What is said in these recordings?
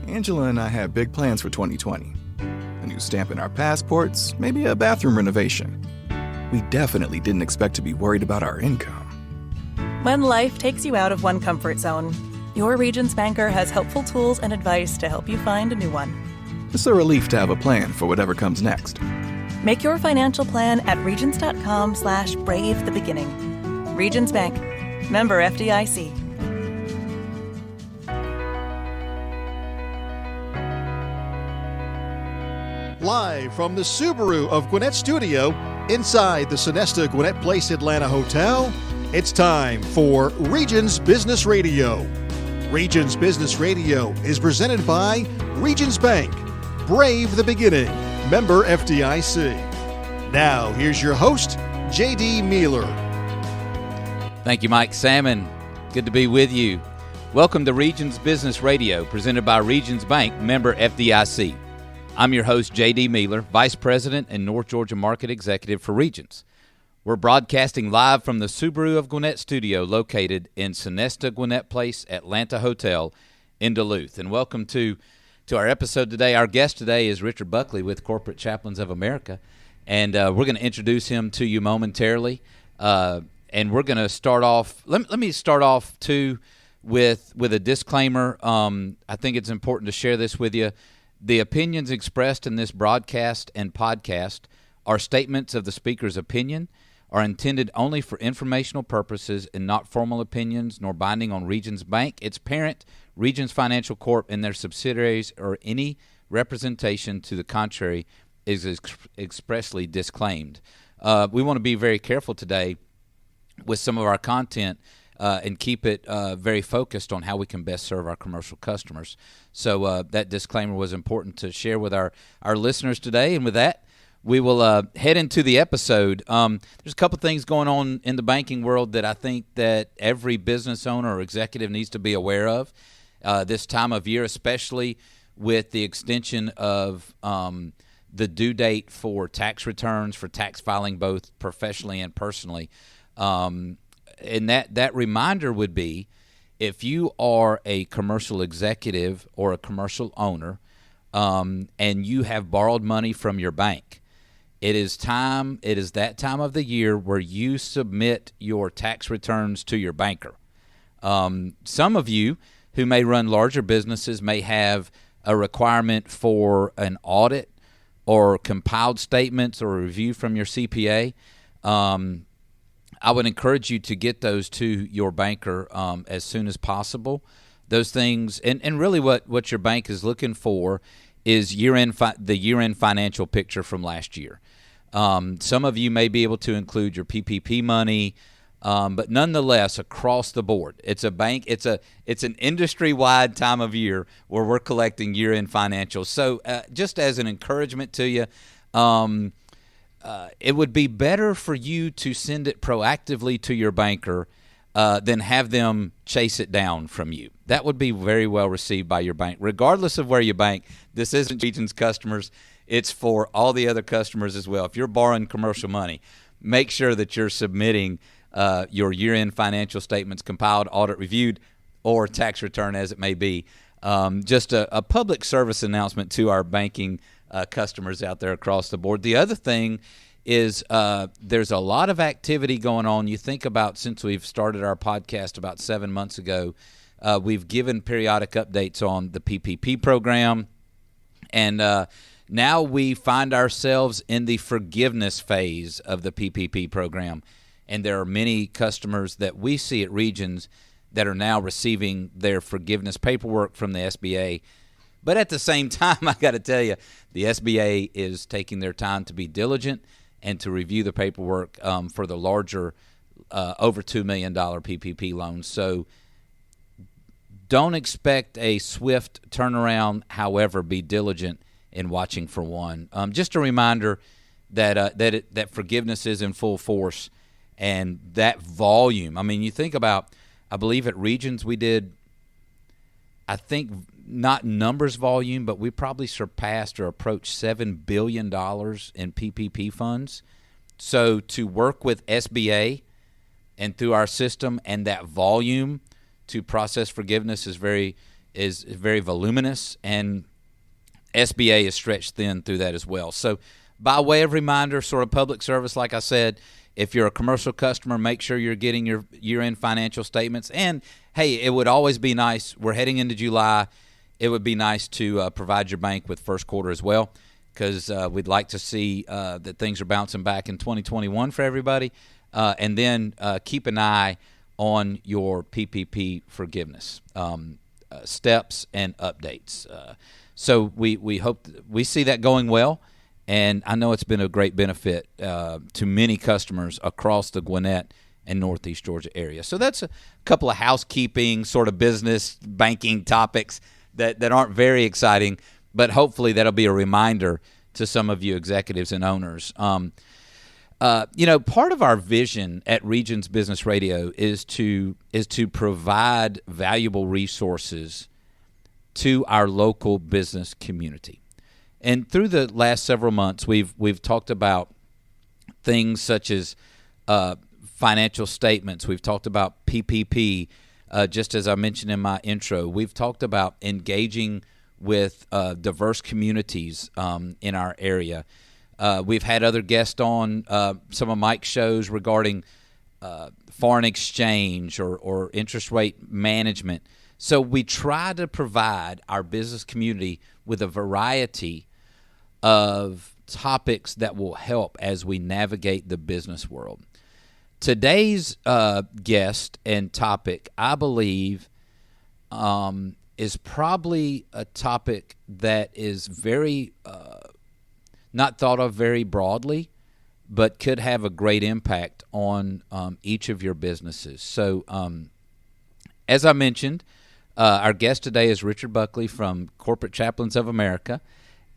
Angela and I had big plans for 2020. A new stamp in our passports, maybe a bathroom renovation. We definitely didn't expect to be worried about our income. When life takes you out of one comfort zone, your Regions banker has helpful tools and advice to help you find a new one. It's a relief to have a plan for whatever comes next. Make your financial plan at regions.com/bravethebeginning. Regions Bank. Member FDIC. Live from the Subaru of Gwinnett Studio, inside the Sonesta Gwinnett Place Atlanta Hotel, it's time for Regions Business Radio. Regions Business Radio is presented by Regions Bank. Brave the beginning. Member FDIC. Now, here's your host, J.D. Mealer. Thank you, Mike Salmon. Good to be with you. Welcome to Regions Business Radio, presented by Regions Bank, member FDIC. I'm your host, J.D. Mealer, Vice President and North Georgia Market Executive for Regions. We're broadcasting live from the Subaru of Gwinnett studio located in Sonesta Gwinnett Place, Atlanta Hotel in Duluth. And welcome to our episode today. Our guest today is Richard Buckley with Corporate Chaplains of America. And we're going to introduce him to you momentarily. And we're going to start off, let me start off, too, with a disclaimer. I think it's important to share this with you. The opinions expressed in this broadcast and podcast are statements of the speaker's opinion, are intended only for informational purposes and not formal opinions nor binding on Regions Bank, its parent, Regions Financial Corp., and their subsidiaries, or any representation to the contrary is expressly disclaimed. We want to be very careful today with some of our content and keep it very focused on how we can best serve our commercial customers. So that disclaimer was important to share with our listeners today. And with that, we will head into the episode. There's a couple things going on in the banking world that I think that every business owner or executive needs to be aware of this time of year, especially with the extension of the due date for tax returns, for tax filing, both professionally and personally. And that reminder would be, if you are a commercial executive or a commercial owner and you have borrowed money from your bank, it is that time of the year where you submit your tax returns to your banker. Some of you who may run larger businesses may have a requirement for an audit or compiled statements or a review from your CPA. I would encourage you to get those to your banker as soon as possible. Those things, and really what your bank is looking for is the year-end financial picture from last year. Some of you may be able to include your PPP money, but nonetheless, across the board, it's an industry-wide time of year where we're collecting year-end financials. So just as an encouragement to you, it would be better for you to send it proactively to your banker than have them chase it down from you. That would be very well received by your bank. Regardless of where you bank, this isn't Regions customers. It's for all the other customers as well. If you're borrowing commercial money, make sure that you're submitting your year-end financial statements, compiled, audit reviewed, or tax return as it may be. Just a public service announcement to our banking customers out there across the board. The other thing is there's a lot of activity going on. You think about, since we've started our podcast about 7 months ago, we've given periodic updates on the PPP program, and now we find ourselves in the forgiveness phase of the PPP program, and there are many customers that we see at Regions that are now receiving their forgiveness paperwork from the SBA. But at the same time, I got to tell you, the SBA is taking their time to be diligent and to review the paperwork for the larger over $2 million PPP loans. So don't expect a swift turnaround. However, be diligent in watching for one. Just a reminder that forgiveness is in full force, and that volume. I mean, you think about, I believe at Regions we did, I think, not numbers volume, but we probably surpassed or approached $7 billion in PPP funds. So to work with SBA and through our system and that volume to process forgiveness is very is very voluminous, and SBA is stretched thin through that as well. So by way of reminder, sort of public service, like I said, if you're a commercial customer, make sure you're getting your year-end financial statements. And, hey, it would always be nice. We're heading into July. It would be nice to provide your bank with first quarter as well, because we'd like to see that things are bouncing back in 2021 for everybody. And then keep an eye on your PPP forgiveness steps and updates. So we hope we see that going well. And I know it's been a great benefit to many customers across the Gwinnett and Northeast Georgia area. So that's a couple of housekeeping, sort of business banking topics that aren't very exciting, but hopefully that'll be a reminder to some of you executives and owners. Part of our vision at Regions Business Radio is to provide valuable resources to our local business community. And through the last several months, we've talked about things such as financial statements. We've talked about PPP, just as I mentioned in my intro. We've talked about engaging with diverse communities in our area. We've had other guests on some of Mike's shows regarding foreign exchange or interest rate management. So we try to provide our business community with a variety of topics that will help as we navigate the business world. Today's guest and topic, I believe, is probably a topic that is very not thought of very broadly, but could have a great impact on each of your businesses. So as I mentioned, our guest today is Richard Buckley from Corporate Chaplains of America.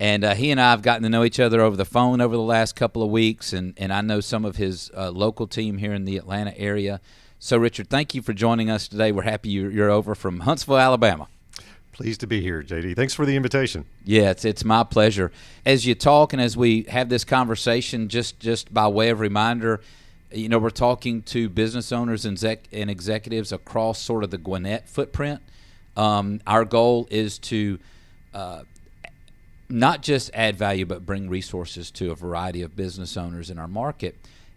And he and I have gotten to know each other over the phone over the last couple of weeks, and I know some of his local team here in the Atlanta area. So, Richard, thank you for joining us today. We're happy you're over from Huntsville, Alabama. Pleased to be here, JD. Thanks for the invitation. Yeah, it's my pleasure. As you talk and as we have this conversation, just by way of reminder, we're talking to business owners and executives across sort of the Gwinnett footprint. Our goal is to not just add value, but bring resources to a variety of business owners in our market.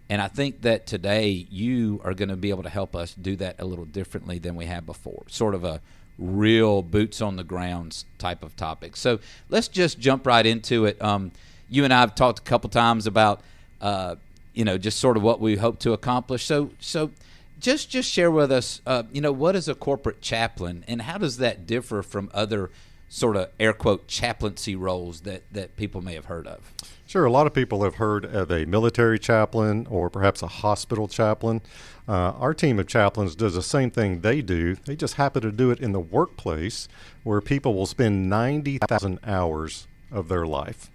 And I think that today you are going to be able to help us do that a little differently than we have before, sort of a real boots on the ground type of topic. So let's just jump right into it. You and I have talked a couple times about, just sort of what we hope to accomplish. So just share with us, what is a corporate chaplain and how does that differ from other sort of air quote chaplaincy roles that people may have heard of? Sure. A lot of people have heard of a military chaplain or perhaps a hospital chaplain. Our team of chaplains does the same thing they do. They just happen to do it in the workplace where people will spend 90,000 hours of their life.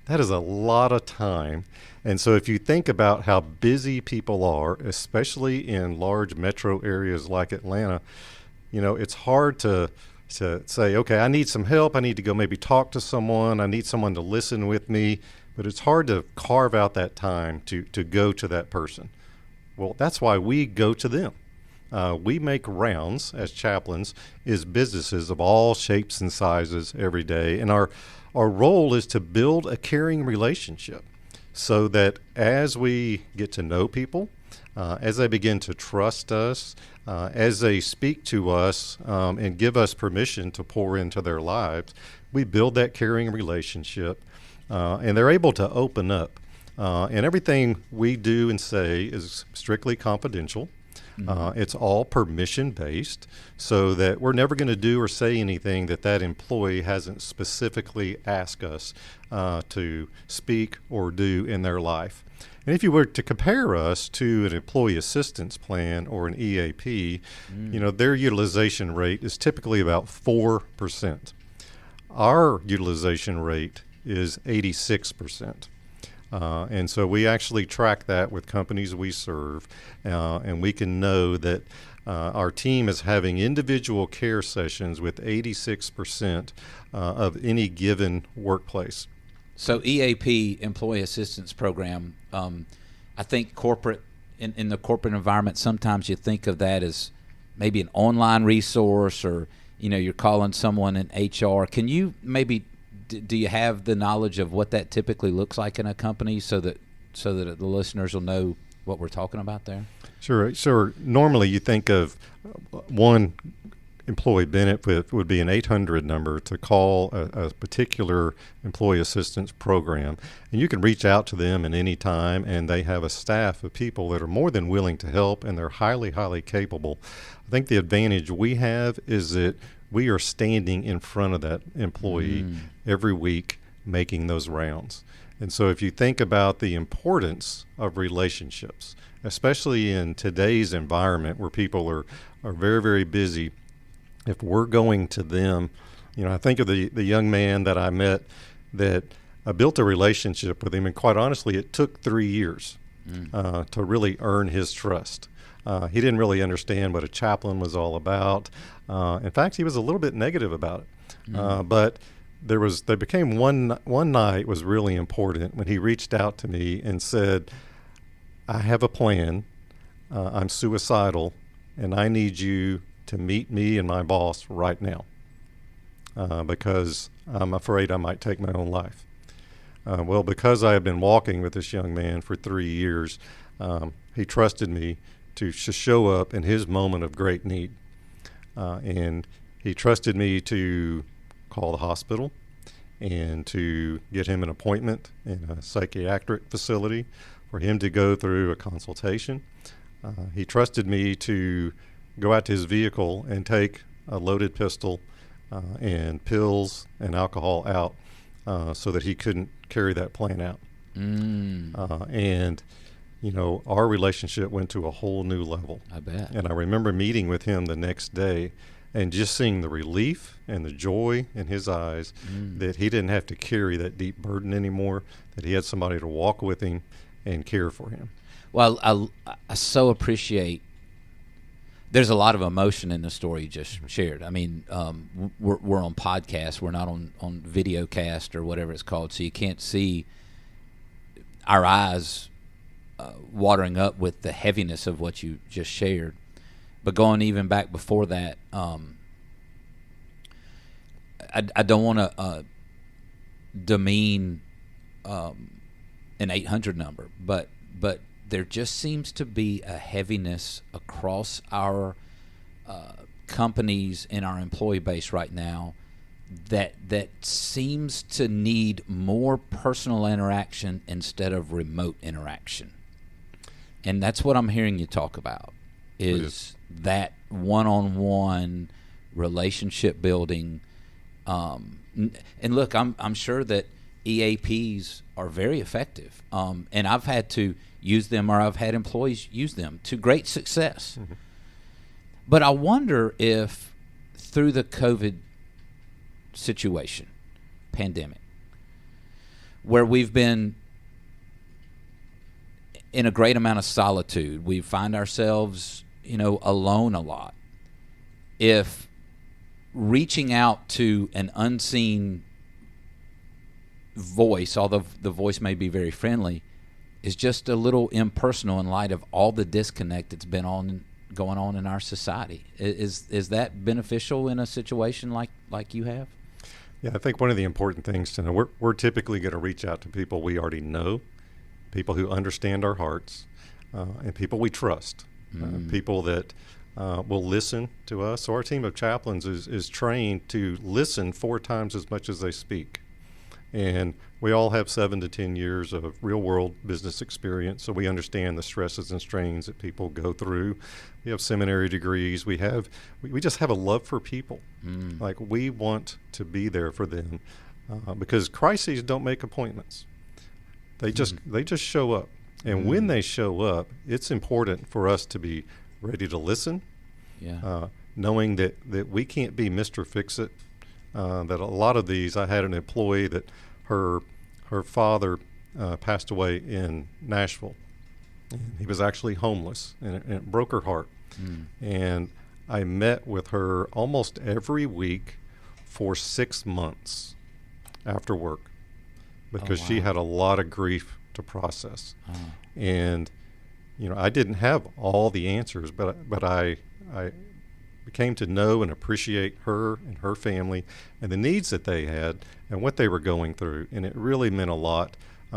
That is a lot of time. And so if you think about how busy people are, especially in large metro areas like Atlanta, it's hard to say, okay, I need some help. I need to go maybe talk to someone. I need someone to listen with me. But it's hard to carve out that time to go to that person. Well, that's why we go to them. We make rounds as chaplains is businesses of all shapes and sizes every day. And our role is to build a caring relationship so that as we get to know people, as they begin to trust us, as they speak to us and give us permission to pour into their lives, we build that caring relationship, and they're able to open up. And everything we do and say is strictly confidential. It's all permission-based, so that we're never going to do or say anything that employee hasn't specifically asked us to speak or do in their life. And if you were to compare us to an employee assistance plan or an EAP, their utilization rate is typically about 4%. Our utilization rate is 86%. And so we actually track that with companies we serve, and we can know that our team is having individual care sessions with 86% of any given workplace. So EAP, Employee Assistance Program, I think corporate in the corporate environment, sometimes you think of that as maybe an online resource or, you're calling someone in HR. Can you maybe do you have the knowledge of what that typically looks like in a company so that the listeners will know what we're talking about there? Sure. Normally you think of one employee benefit would be an 800 number to call a particular employee assistance program. And you can reach out to them at any time, and they have a staff of people that are more than willing to help, and they're highly, highly capable. I think the advantage we have is that we are standing in front of that employee every week making those rounds. And so if you think about the importance of relationships, especially in today's environment where people are very, very busy, if we're going to them, I think of the young man that I met that I built a relationship with him, and quite honestly, it took 3 years to really earn his trust. He didn't really understand what a chaplain was all about. In fact, he was a little bit negative about it. But there became one night was really important when he reached out to me and said, I have a plan. I'm suicidal, and I need you to meet me and my boss right now because I'm afraid I might take my own life. Well, because I have been walking with this young man for 3 years, he trusted me to show up in his moment of great need. And he trusted me to call the hospital and to get him an appointment in a psychiatric facility for him to go through a consultation. He trusted me to go out to his vehicle and take a loaded pistol and pills and alcohol out so that he couldn't carry that plan out. And, our relationship went to a whole new level. I bet. And I remember meeting with him the next day and just seeing the relief and the joy in his eyes that he didn't have to carry that deep burden anymore, that he had somebody to walk with him and care for him. Well, I so appreciate. There's a lot of emotion in the story you just shared. I mean, we're on podcast. We're not on video cast or whatever it's called, so you can't see our eyes watering up with the heaviness of what you just shared. But going even back before that, I don't want to demean an 800 number, but there just seems to be a heaviness across our companies and our employee base right now that seems to need more personal interaction instead of remote interaction. And that's what I'm hearing you talk about is that one-on-one relationship building. And look, I'm sure that EAPs are very effective. And I've had to use them, or I've had employees use them to great success. But I wonder if through the COVID situation, pandemic, where we've been in a great amount of solitude, we find ourselves, alone a lot. If reaching out to an unseen voice, although the voice may be very friendly, is just a little impersonal in light of all the disconnect that's been going on in our society. Is that beneficial in a situation like you have? Yeah, I think one of the important things to know, we're typically going to reach out to people we already know, people who understand our hearts, and people we trust, people that will listen to us. So our team of chaplains is trained to listen 4 times as much as they speak. And we all have 7 to 10 years of real-world business experience, so we understand the stresses and strains that people go through. We have seminary degrees. We just have a love for people. Like, we want to be there for them because crises don't make appointments. They just show up. And when they show up, it's important for us to be ready to listen, knowing that we can't be Mr. Fix-It. That a lot of these, I had an employee that her father passed away in Nashville. And he was actually homeless, and it broke her heart. And I met with her almost every week for 6 months after work because she had a lot of grief to process. And I didn't have all the answers, but I We came to know and appreciate her and her family and the needs that they had and what they were going through. And it really meant a lot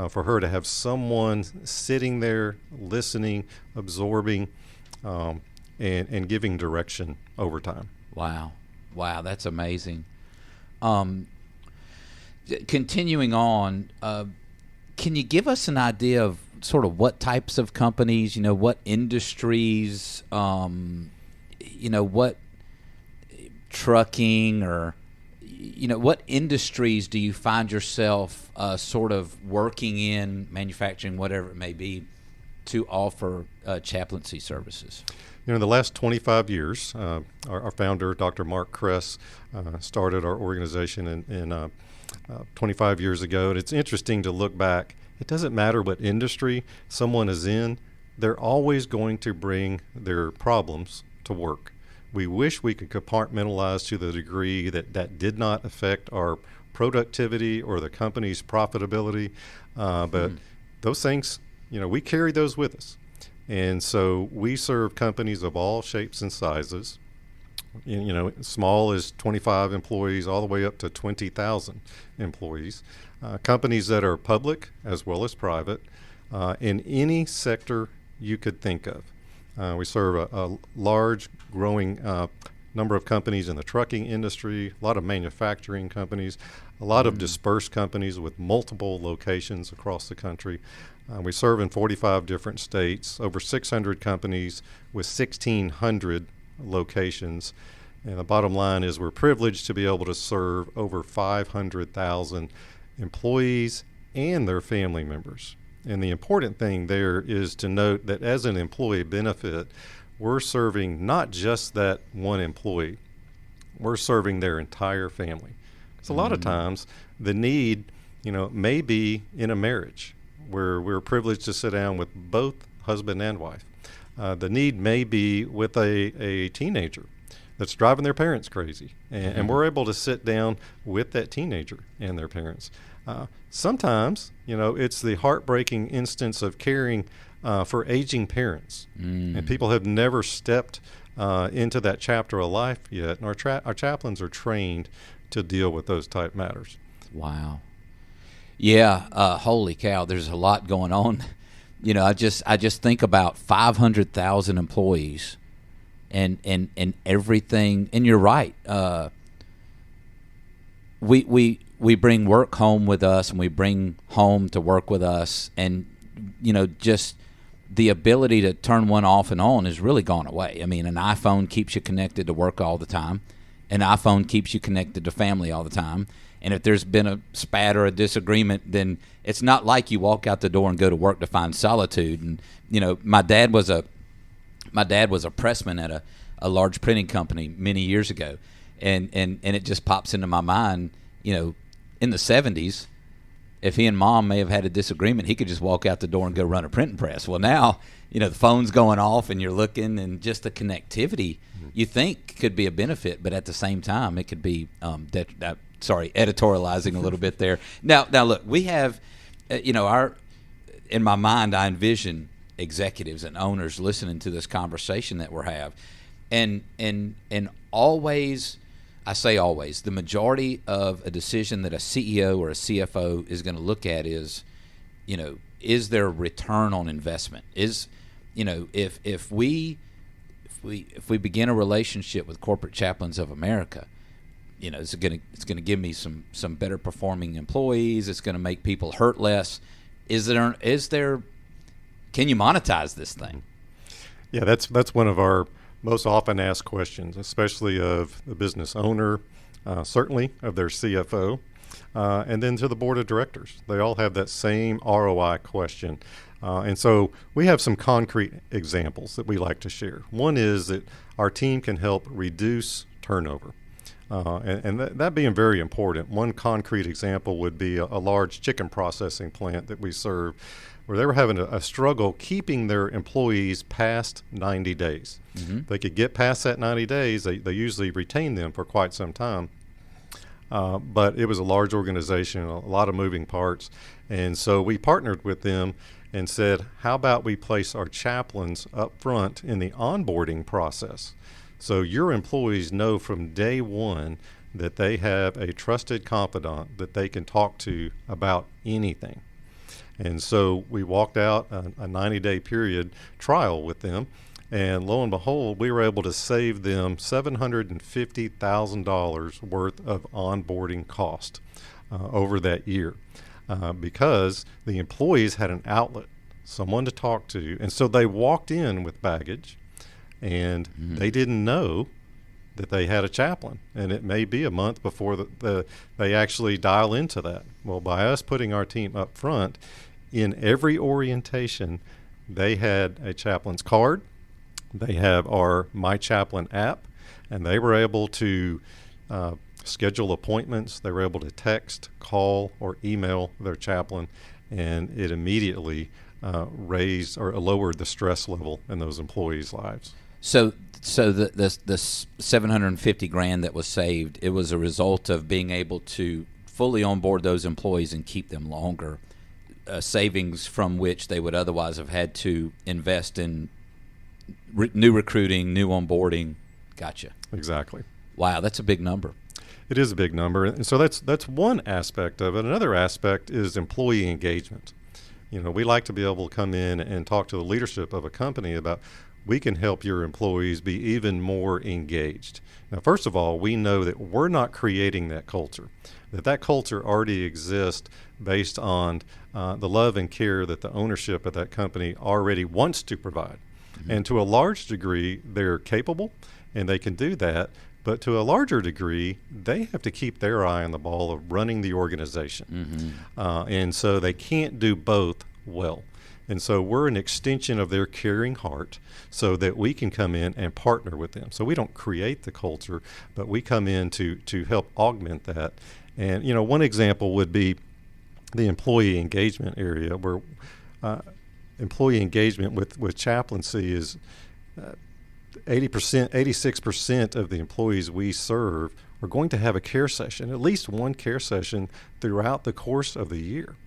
for her to have someone sitting there, listening, absorbing, and giving direction over time. Wow, that's amazing. Continuing on, can you give us an idea of sort of what types of companies, what industries, what trucking or, what industries do you find yourself sort of working in, manufacturing, whatever it may be, to offer chaplaincy services? The last 25 years, our founder, Dr. Mark Kress, started our organization in 25 years ago. And it's interesting to look back. It doesn't matter what industry someone is in, they're always going to bring their problems to work. We wish we could compartmentalize to the degree that did not affect our productivity or the company's profitability. But those things, we carry those with us. And so we serve companies of all shapes and sizes. Small as 25 employees all the way up to 20,000 employees. Companies that are public as well as private in any sector you could think of. We serve a large, growing number of companies in the trucking industry, a lot of manufacturing companies, a lot of dispersed companies with multiple locations across the country. We serve in 45 different states, over 600 companies with 1,600 locations. And the bottom line is we're privileged to be able to serve over 500,000 employees and their family members. And the important thing there is to note that as an employee benefit, we're serving not just that one employee, we're serving their entire family. Because a lot of times the need, may be in a marriage where we're privileged to sit down with both husband and wife. The need may be with a teenager that's driving their parents crazy. And we're able to sit down with that teenager and their parents. Sometimes, it's the heartbreaking instance of caring for aging parents. And people have never stepped into that chapter of life yet. And our chaplains are trained to deal with those type matters. Wow. Yeah, holy cow, there's a lot going on. I just think about 500,000 employees and everything. And you're right. We bring work home with us, and we bring home to work with us, and just the ability to turn one off and on has really gone away. I mean, an iPhone keeps you connected to work all the time. An iPhone keeps you connected to family all the time. And if there's been a spat or a disagreement, then it's not like you walk out the door and go to work to find solitude. And my dad was a pressman at a large printing company many years ago, and it just pops into my mind. In the 70s, if he and mom may have had a disagreement, he could just walk out the door and go run a printing press. Well, now the phone's going off and you're looking, and just the connectivity you think could be a benefit, but at the same time it could be editorializing a little bit there. Now look, we have, in my mind, I envision executives and owners listening to this conversation that we're having, and always, I say always, the majority of a decision that a CEO or a CFO is going to look at is there a return on investment? If we begin a relationship with Corporate Chaplains of America, it's going to give me some better performing employees. It's going to make people hurt less. Is there? Can you monetize this thing? Yeah, that's one of our most often asked questions, especially of the business owner, certainly of their CFO, and then to the board of directors. They all have that same ROI question. And so we have some concrete examples that we like to share. One is that our team can help reduce turnover. And that being very important. One concrete example would be a large chicken processing plant that we serve, where they were having a struggle keeping their employees past 90 days. If they could get past that 90 days, they usually retain them for quite some time. But it was a large organization, a lot of moving parts. And so we partnered with them and said, how about we place our chaplains up front in the onboarding process? So your employees know from day one that they have a trusted confidant that they can talk to about anything. And so we walked out a 90-day period trial with them, and lo and behold, we were able to save them $750,000 worth of onboarding cost over that year because the employees had an outlet, someone to talk to. And so they walked in with baggage, and they didn't know that they had a chaplain, and it may be a month before they actually dial into that. Well, by us putting our team up front, in every orientation, they had a chaplain's card. They have our My Chaplain app, and they were able to schedule appointments. They were able to text, call, or email their chaplain, and it immediately raised or lowered the stress level in those employees' lives. So the $750,000 that was saved, it was a result of being able to fully onboard those employees and keep them longer, savings from which they would otherwise have had to invest in new recruiting, new onboarding. Gotcha. Exactly. Wow, that's a big number. It is a big number, and so that's one aspect of it. Another aspect is employee engagement. You know, we like to be able to come in and talk to the leadership of a company about, we can help your employees be even more engaged. Now, first of all, we know that we're not creating that culture, that culture already exists based on the love and care that the ownership of that company already wants to provide. Mm-hmm. And to a large degree, they're capable and they can do that. But to a larger degree, they have to keep their eye on the ball of running the organization. Mm-hmm. And so they can't do both well. And so we're an extension of their caring heart so that we can come in and partner with them. So we don't create the culture, but we come in to help augment that. And, you know, one example would be the employee engagement area, where employee engagement with chaplaincy is 86% of the employees we serve are going to have a care session, at least one care session throughout the course of the year.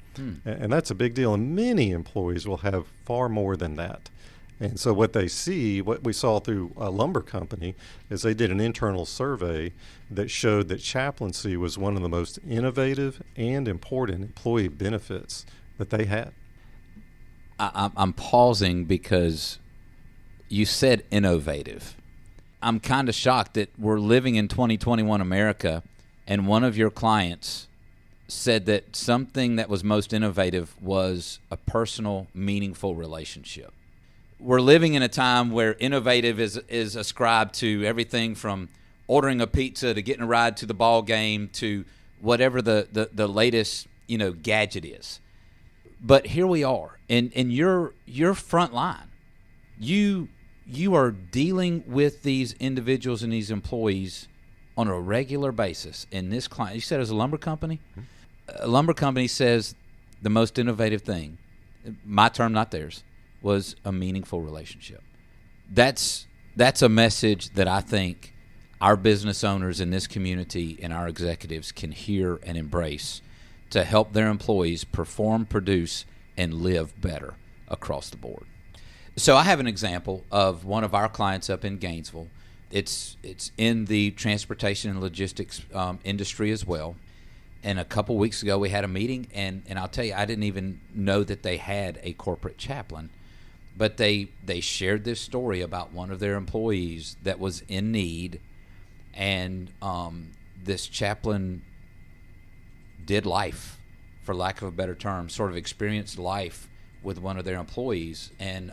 And that's a big deal. And many employees will have far more than that. And so what we saw through a lumber company is they did an internal survey that showed that chaplaincy was one of the most innovative and important employee benefits that they had. I'm pausing because you said innovative. I'm kind of shocked that we're living in 2021 America, and one of your clients said that something that was most innovative was a personal, meaningful relationship. We're living in a time where innovative is ascribed to everything from ordering a pizza to getting a ride to the ball game to whatever the latest gadget is. But here we are, and you're front line. You are dealing with these individuals and these employees on a regular basis. And this client, you said it was a lumber company? Mm-hmm. A lumber company says the most innovative thing, my term, not theirs, was a meaningful relationship. That's a message that I think our business owners in this community and our executives can hear and embrace to help their employees perform, produce, and live better across the board. So I have an example of one of our clients up in Gainesville. It's in the transportation and logistics industry as well. And a couple weeks ago, we had a meeting, and I'll tell you, I didn't even know that they had a corporate chaplain. But they shared this story about one of their employees that was in need, and this chaplain did life, for lack of a better term, sort of experienced life with one of their employees. And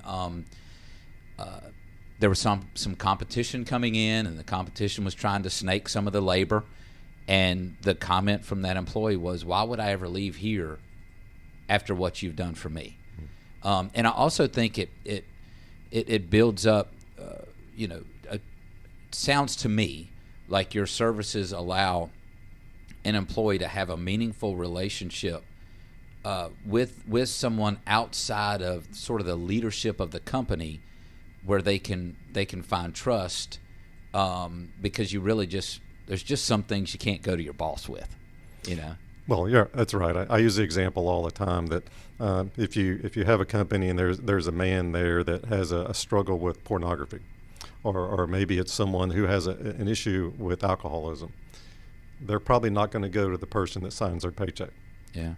there was some competition coming in, and the competition was trying to snake some of the labor. And the comment from that employee was, "Why would I ever leave here after what you've done for me?" And I also think it builds up. It sounds to me like your services allow an employee to have a meaningful relationship with someone outside of sort of the leadership of the company, where they can find trust, because you really there's just some things you can't go to your boss with, Well, yeah, that's right. I use the example all the time that if you have a company and there's a man there that has a struggle with pornography, or maybe it's someone who has an issue with alcoholism. They're probably not going to go to the person that signs their paycheck. Yeah.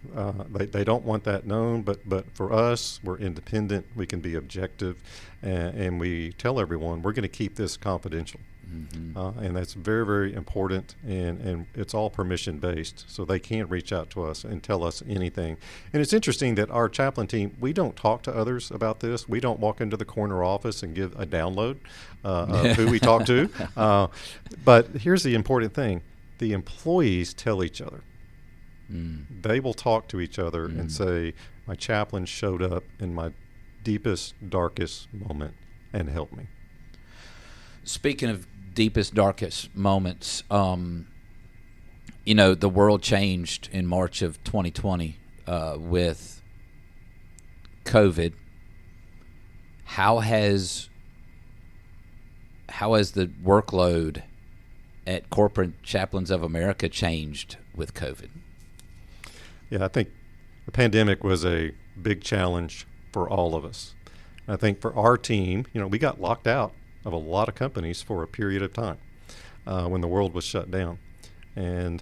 They don't want that known, but for us, we're independent. We can be objective, and we tell everyone we're going to keep this confidential. Mm-hmm. And that's very, very important, and it's all permission-based, so they can't reach out to us and tell us anything. And it's interesting that our chaplain team, we don't talk to others about this. We don't walk into the corner office and give a download of who we talk to. But here's the important thing. The employees tell each other. They will talk to each other and say, my chaplain showed up in my deepest, darkest moment and helped me. Speaking of deepest, darkest moments, the world changed in March of 2020 with COVID. How has the workload at Corporate Chaplains of America changed with COVID? Yeah, I think the pandemic was a big challenge for all of us. And I think for our team, we got locked out of a lot of companies for a period of time when the world was shut down. And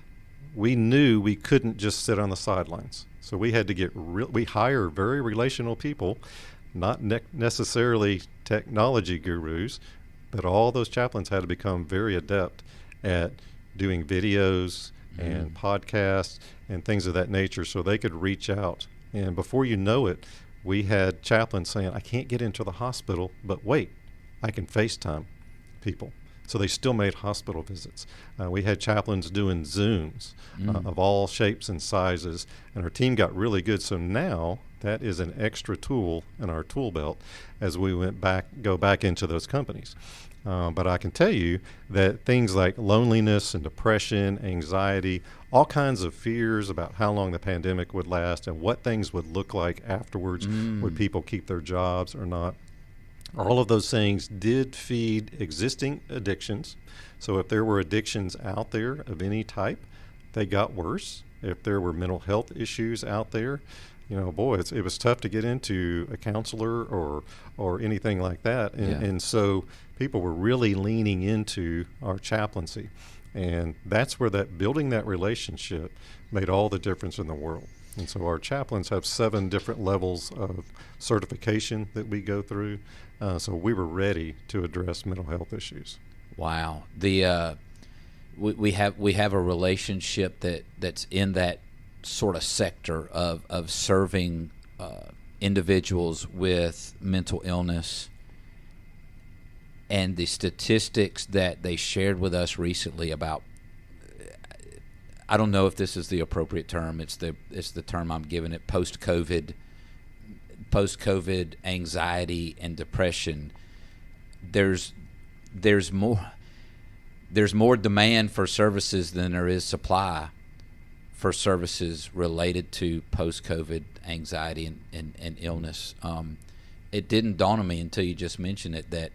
we knew we couldn't just sit on the sidelines. So we had to we hire very relational people, not necessarily technology gurus, but all those chaplains had to become very adept at doing videos and podcasts and things of that nature so they could reach out. And before you know it, we had chaplains saying, I can't get into the hospital, but wait, I can FaceTime people. So they still made hospital visits. We had chaplains doing Zooms of all shapes and sizes, and our team got really good. So now that is an extra tool in our tool belt as we go back into those companies. But I can tell you that things like loneliness and depression, anxiety, all kinds of fears about how long the pandemic would last and what things would look like afterwards, would people keep their jobs or not, all of those things did feed existing addictions. So if there were addictions out there of any type, they got worse. If there were mental health issues out there, it was tough to get into a counselor or anything like that. And so people were really leaning into our chaplaincy. And that's where building that relationship made all the difference in the world. And so our chaplains have 7 different levels of certification that we go through. So we were ready to address mental health issues. Wow. We have a relationship that's in that sort of sector of serving individuals with mental illness, and the statistics that they shared with us recently about, I don't know if this is the appropriate term, it's the term I'm giving it, post-COVID anxiety and depression. There's more demand for services than there is supply for services related to post-COVID anxiety and illness. It didn't dawn on me until you just mentioned it that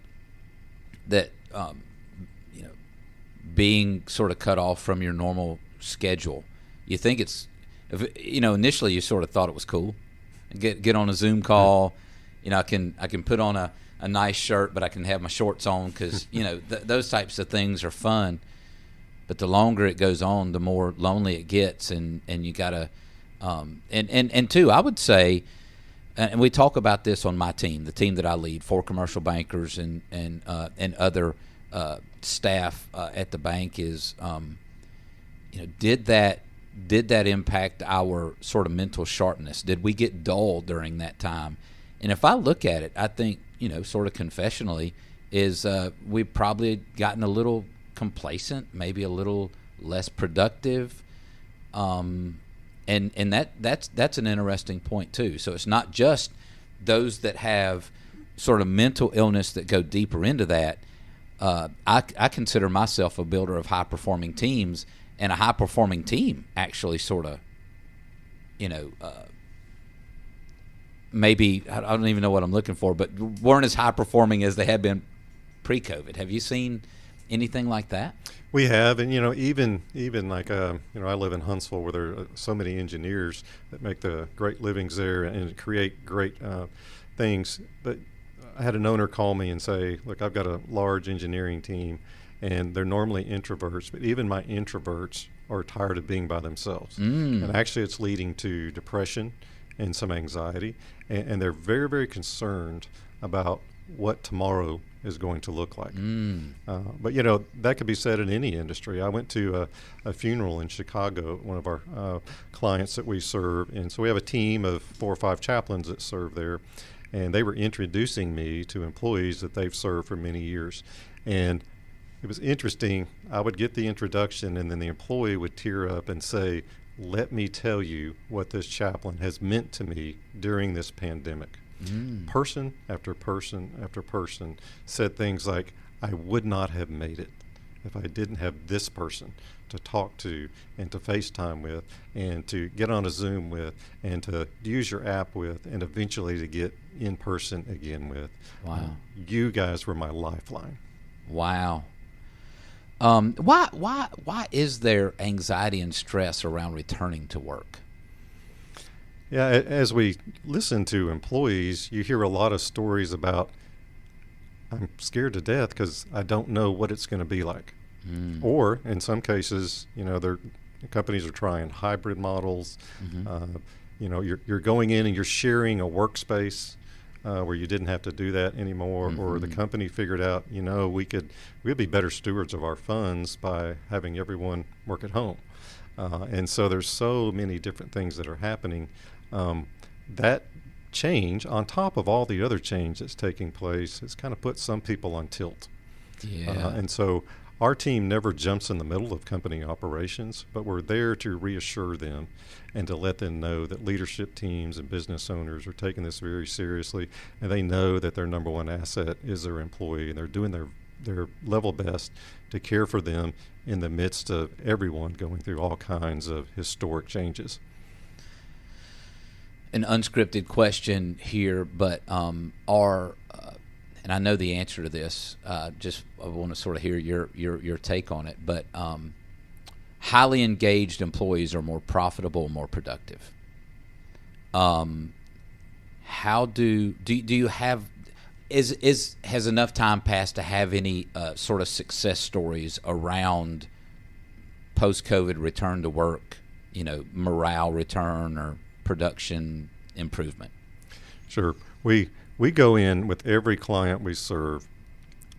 being sort of cut off from your normal schedule, you think initially you sort of thought it was cool. Get on a Zoom call, I can put on a nice shirt, but I can have my shorts on because those types of things are fun. But the longer it goes on, the more lonely it gets, and you gotta and two, I would say, and we talk about this on my team, the team that I lead, 4 commercial bankers and other staff at the bank, is did that impact our sort of mental sharpness? Did we get dull during that time? And if I look at it, I think sort of confessionally is we've probably gotten a little complacent, maybe a little less productive, and that's an interesting point too. So it's not just those that have sort of mental illness that go deeper into that. I consider myself a builder of high performing teams, and a high performing team actually sort of maybe I don't even know what I'm looking for, but weren't as high performing as they had been pre-COVID. Have you seen anything like that? We have, and even like I live in Huntsville, where there are so many engineers that make the great livings there and create great things. But I had an owner call me and say, look, I've got a large engineering team, and they're normally introverts, but even my introverts are tired of being by themselves. And actually it's leading to depression and some anxiety, and they're very, very concerned about what tomorrow is going to look like. But, you know, that could be said in any industry. I went to a funeral in Chicago, one of our clients that we serve, and so we have a team of 4 or 5 chaplains that serve there, and they were introducing me to employees that they've served for many years. And it was interesting. I would get the introduction, and then the employee would tear up and say, let me tell you what this chaplain has meant to me during this pandemic. Person after person after person said things like, I would not have made it if I didn't have this person to talk to and to FaceTime with and to get on a Zoom with and to use your app with and eventually to get in person again with. Wow. You guys were my lifeline. Wow. Why is there anxiety and stress around returning to work? Yeah, as we listen to employees, you hear a lot of stories about, I'm scared to death because I don't know what it's going to be like. Or in some cases, you know, companies are trying hybrid models. You know, you're going in and you're sharing a workspace where you didn't have to do that anymore, or the company figured out, you know, we'd be better stewards of our funds by having everyone work at home. And so there's so many different things that are happening. That change, on top of all the other change that's taking place, has kind of put some people on tilt. Yeah. And so our team never jumps in the middle of company operations, but we're there to reassure them and to let them know that leadership teams and business owners are taking this very seriously, and they know that their number one asset is their employee, and they're doing their level best to care for them in the midst of everyone going through all kinds of historic changes. An unscripted question here, but and I know the answer to this. I want to sort of hear your take on it. But highly engaged employees are more profitable, more productive. How do you have? Has enough time passed to have any sort of success stories around post-COVID return to work? You know, morale return or production improvement? Sure. We go in with every client we serve.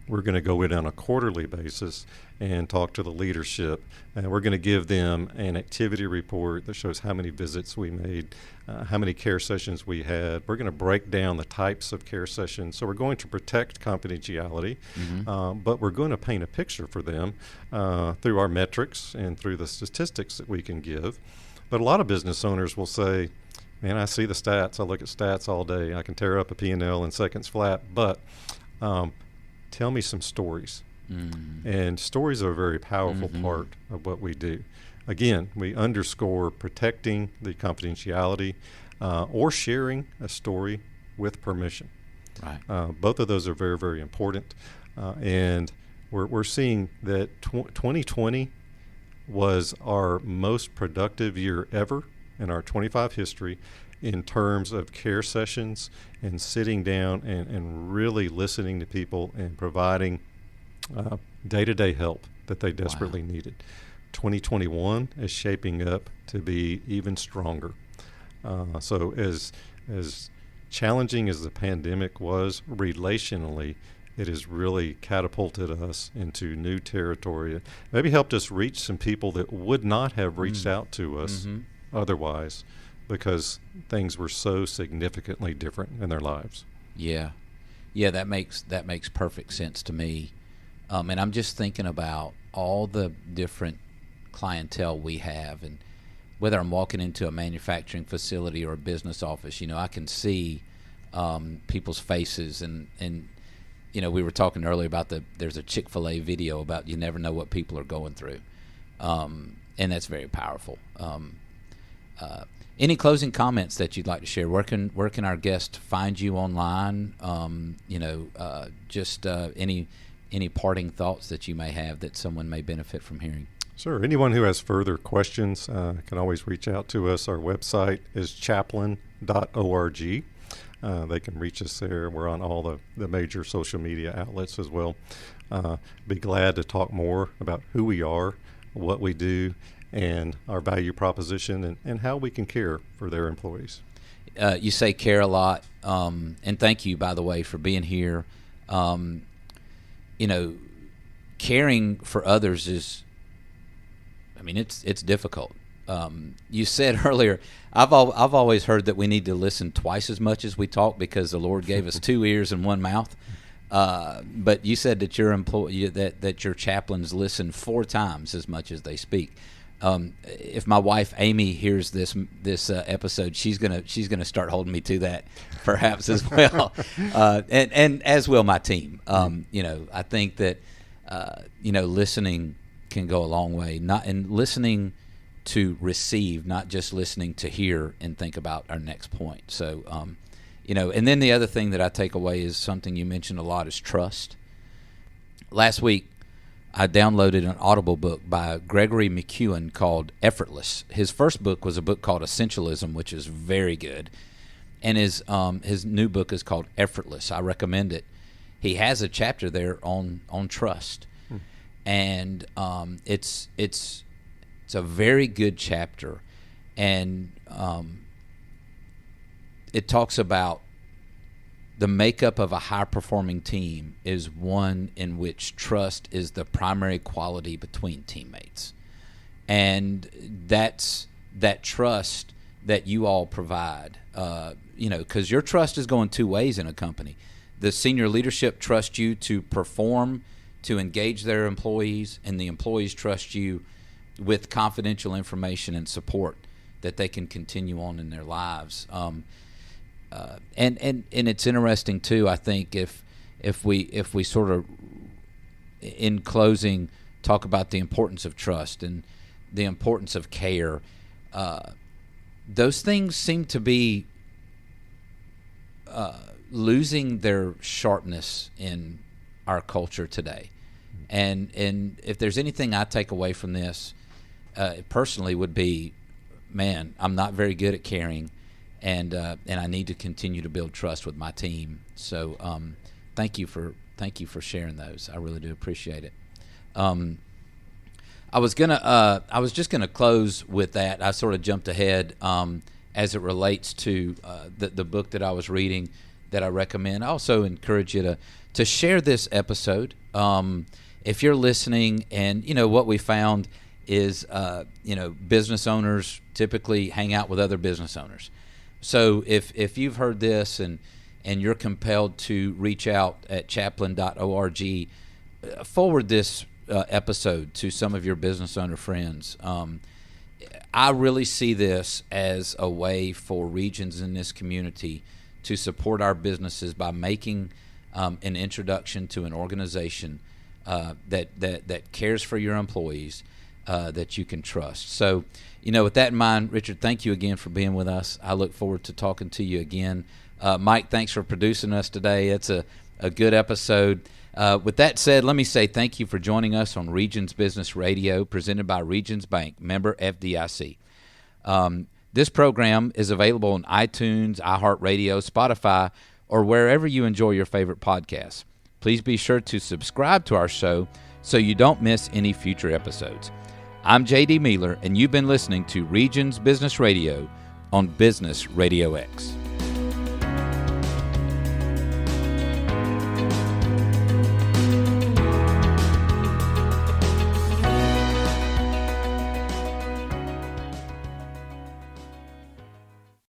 We're going to go in on a quarterly basis and talk to the leadership, and we're going to give them an activity report that shows how many visits we made, how many care sessions we had. We're going to break down the types of care sessions. So we're going to protect confidentiality, but we're going to paint a picture for them through our metrics and through the statistics that we can give. But a lot of business owners will say, man, I see the stats. I look at stats all day. I can tear up a P&L in seconds flat, but tell me some stories. And stories are a very powerful part of what we do. Again, we underscore protecting the confidentiality or sharing a story with permission. Right. Both of those are very, very important. And we're seeing that 2020 was our most productive year ever in our 25 history in terms of care sessions and sitting down and really listening to people and providing day-to-day help that they desperately needed. 2021 is shaping up to be even stronger. So as challenging as the pandemic was relationally, it has really catapulted us into new territory. Maybe helped us reach some people that would not have reached out to us otherwise, because things were so significantly different in their lives. Yeah, that makes perfect sense to me. And I'm just thinking about all the different clientele we have, and whether I'm walking into a manufacturing facility or a business office, you know, I can see people's faces, and you know, we were talking earlier about there's a Chick-fil-A video about you never know what people are going through, and that's very powerful. Any closing comments that you'd like to share? Where can our guest find you online? Any parting thoughts that you may have that someone may benefit from hearing? Sure. Anyone who has further questions can always reach out to us. Our website is chaplain.org. They can reach us there. We're on all the major social media outlets as well. Be glad to talk more about who we are, what we do, and our value proposition, and how we can care for their employees. You say care a lot, and thank you, by the way, for being here. Caring for others is, it's difficult. You said earlier, I've always heard that we need to listen twice as much as we talk because the Lord gave us 2 ears and 1 mouth. But you said that that your chaplains listen 4 times as much as they speak. If my wife Amy hears this episode, she's gonna start holding me to that, perhaps as well, and as will my team. I think that listening can go a long way. Listening to receive, not just listening to hear and think about our next point. So, and then the other thing that I take away is something you mentioned a lot is trust. Last week, I downloaded an Audible book by Gregory McEwen called Effortless. His first book was a book called Essentialism, which is very good. And his new book is called Effortless. I recommend it. He has a chapter there on trust. And it's a very good chapter. And it talks about the makeup of a high-performing team is one in which trust is the primary quality between teammates. And that's that trust that you all provide, because your trust is going 2 ways in a company. The senior leadership trusts you to perform, to engage their employees, and the employees trust you with confidential information and support that they can continue on in their lives. And it's interesting too. I think if we sort of, in closing, talk about the importance of trust and the importance of care, those things seem to be losing their sharpness in our culture today. And if there's anything I take away from this, personally, would be, man, I'm not very good at caring. And I need to continue to build trust with my team. So thank you for sharing those. I really do appreciate it. I was just gonna close with that. I sort of jumped ahead as it relates to the book that I was reading that I recommend. I also encourage you to share this episode. If you're listening, and what we found is business owners typically hang out with other business owners. So if you've heard this and you're compelled to reach out at chaplain.org, forward this episode to some of your business owner friends. I really see this as a way for regions in this community to support our businesses by making an introduction to an organization that cares for your employees, that you can trust. So, with that in mind, Richard, thank you again for being with us. I look forward to talking to you again. Mike, thanks for producing us today. It's a good episode. With that said, let me say thank you for joining us on Regions Business Radio, presented by Regions Bank, member FDIC. This program is available on iTunes, iHeartRadio, Spotify, or wherever you enjoy your favorite podcasts. Please be sure to subscribe to our show so you don't miss any future episodes. I'm J.D. Mealer, and you've been listening to Regions Business Radio on Business RadioX.